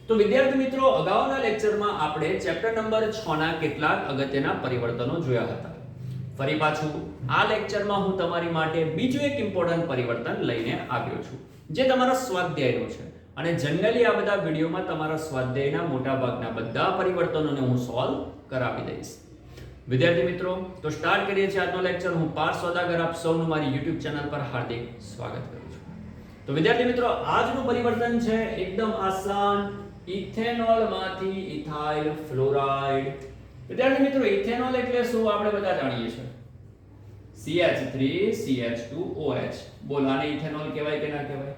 તો વિદ્યાર્થી મિત્રો, અગાઉના લેક્ચરમાં આપણે ચેપ્ટર નંબર 6 ના કેટલાક અગત્યના પરિવર્તનો જોયા હતા. ફરી પાછું આ લેક્ચરમાં હું તમારી માટે બીજું એક ઇમ્પોર્ટન્ટ પરિવર્તન લઈને આવ્યો છું, જે તમારા સ્વાધ્યાયનો છે. અને જનરલી આ બધા વિડીયોમાં તમારા સ્વાધ્યાયના મોટા ભાગના બધા પરિવર્તનોને હું સોલ્વ કરાવી દઈશ. વિદ્યાર્થી મિત્રો, તો સ્ટાર્ટ કરીએ છીએ આજનો લેક્ચર. હું પાર્થ સોદાગર આપ સૌનું મારી YouTube ચેનલ પર હાર્દિક સ્વાગત કરું છું. તો વિદ્યાર્થી મિત્રો, આજનું પરિવર્તન છે એકદમ આસાન, ઇથેનોલ માંથી ઇથાઇલ ફ્લોરાઇડ. વિદ્યાર્થી મિત્રો, ઇથેનોલ એટલે શું આપણે બધા જાણીએ છીએ, CH3CH2OH. બોલ, આને ઇથેનોલ કહેવાય કે ના કહેવાય?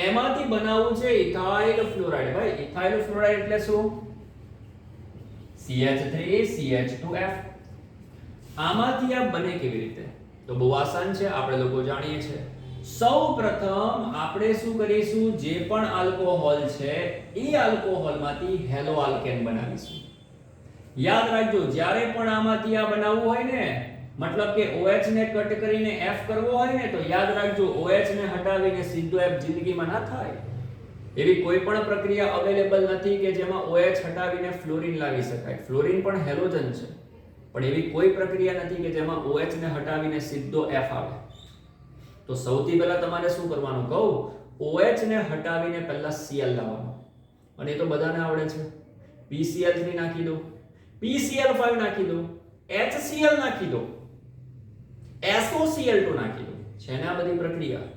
એમાંથી બનાવવું છે ઇથાઇલ ફ્લોરાઇડ. ભાઈ, ઇથાઇલ ફ્લોરાઇડ એટલે શું? CH3CH2F. આમાંથી આ બને કેવી રીતે? તો બહુ આસાન છે, આપણે લોકો જાણીએ છીએ. સૌપ્રથમ આપણે શું કરીશું, જે પણ આલ્કોહોલ છે એ આલ્કોહોલમાંથી હેલો આલ્કેન બનાવીશું. યાદ રાખજો, જ્યારે પણ આમાંથી આ બનાવવું હોય ને, મતલબ કે OH ને કટ કરીને F કરવો હોય ને, તો યાદ રાખજો OH ને હટાવીને સીધો F જિંદગીમાં ના થાય. એવી કોઈ પણ પ્રક્રિયા અવેલેબલ નથી કે જેમાં OH હટાવીને ફ્લોરીન લાવી શકાય. ફ્લોરીન પણ હેલોજન છે, પણ એવી કોઈ પ્રક્રિયા નથી કે જેમાં OH ને હટાવીને સીધો F આવે. તો સૌથી પહેલા તમારે શું કરવાનું કહું, OH ને હટાવીને પહેલા Cl લાવવાનું. અને એ તો બધાને આવડે છે. PCl3 નાખી દો, PCl5 નાખી દો, HCl નાખી દો, SOCl2 નાખી દો. છે ને આ બધી પ્રક્રિયા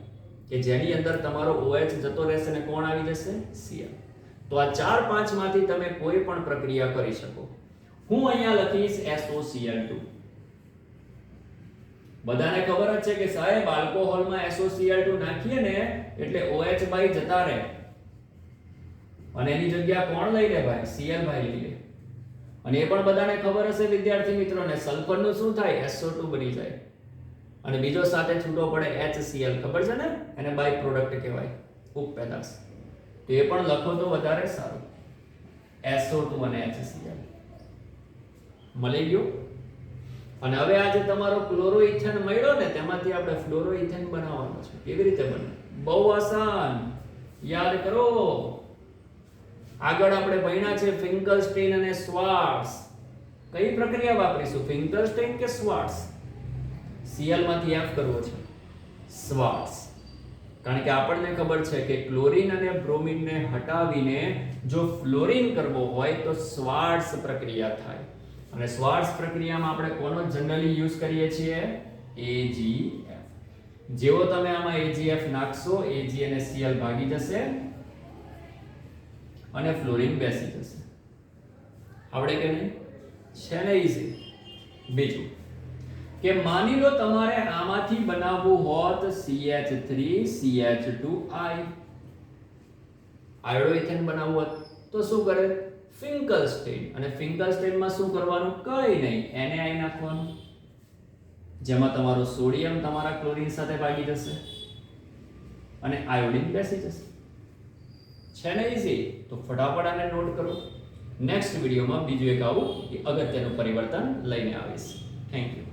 કે જેની અંદર તમારો OH જતો રહેશે ને કોણ આવી જશે? Cl. તો આ 4-5 માંથી તમે કોઈ પણ પ્રક્રિયા કરી શકો. હું અહીંયા લખીશ SOCl2. બધાને ખબર જ છે કે સાહેબ, આલ્કોહોલમાં SOCl2 નાખીએ ને એટલે OH ભાઈ જતા રહે અને એની જગ્યા કોણ લઈ લે ભાઈ? Cl ભાઈ લઈ લે. અને એ પણ બધાને ખબર હશે વિદ્યાર્થી મિત્રોને, સલ્ફરનું શું થાય? SO2 બની જાય અને બીજો સાથે છૂટો પડે HCl. ખબર છે ને? એને બાય પ્રોડક્ટ કહેવાય, ઉપપેદાશ. તો એ પણ લખો તો વધારે સારું. SO2 અને HCl મળી ગયું. અને હવે આ જે તમારો ક્લોરોઇથેન મળ્યો ને, તેમાંથી આપણે ફ્લોરોઇથેન બનાવવાનો છે. કેવી રીતે બને? બહુ આસાન, યાદ કરો. આગળ આપણે ભણ્યા છે ફિંકલસ્ટીન અને શ્વાર્ટ્ઝ. કઈ પ્રક્રિયા વાપરીશું, ફિંકલસ્ટીન કે શ્વાર્ટ્ઝ? Cl માંથી F કરવો છે, શ્વાર્ટ્ઝ. કારણ કે આપણને ખબર છે કે ક્લોરીન અને બ્રોમિન ને હટાવીને જો ફ્લોરીન કરવો હોય તો શ્વાર્ટ્ઝ પ્રક્રિયા થાય. અને શ્વાર્ટ્ઝ પ્રક્રિયામાં આપણે કોનો જનરલી યુઝ કરીએ છીએ? AgF. જેવો તમે આમાં AgF નાખશો, Ag અને Cl ભાગી જશે અને ફ્લોરીન બેસી જશે. આવડે કે નહીં? છે ને ઈઝી. બીજું કે માની લો તમારે આમાંથી બનાવવું હોત CH3CH2I, આયોડોઇથેન બનાવવું હોત તો શું કરે? ફિંકલસ્ટીન. અને ફિંકલસ્ટીનમાં શું કરવાનું? કંઈ નહીં, NaI નાખવાનું, જેમાં તમારું સોડિયમ તમારા ક્લોરીન સાથે ભાગી જશે અને આયોડિન બેસી જશે. છે ને ઈઝી? તો ફટાફટ આને નોટ કરો. નેક્સ્ટ વિડીયોમાં બીજું એક આવું અગત્યનું પરિવર્તન લઈને આવીશ. Thank you.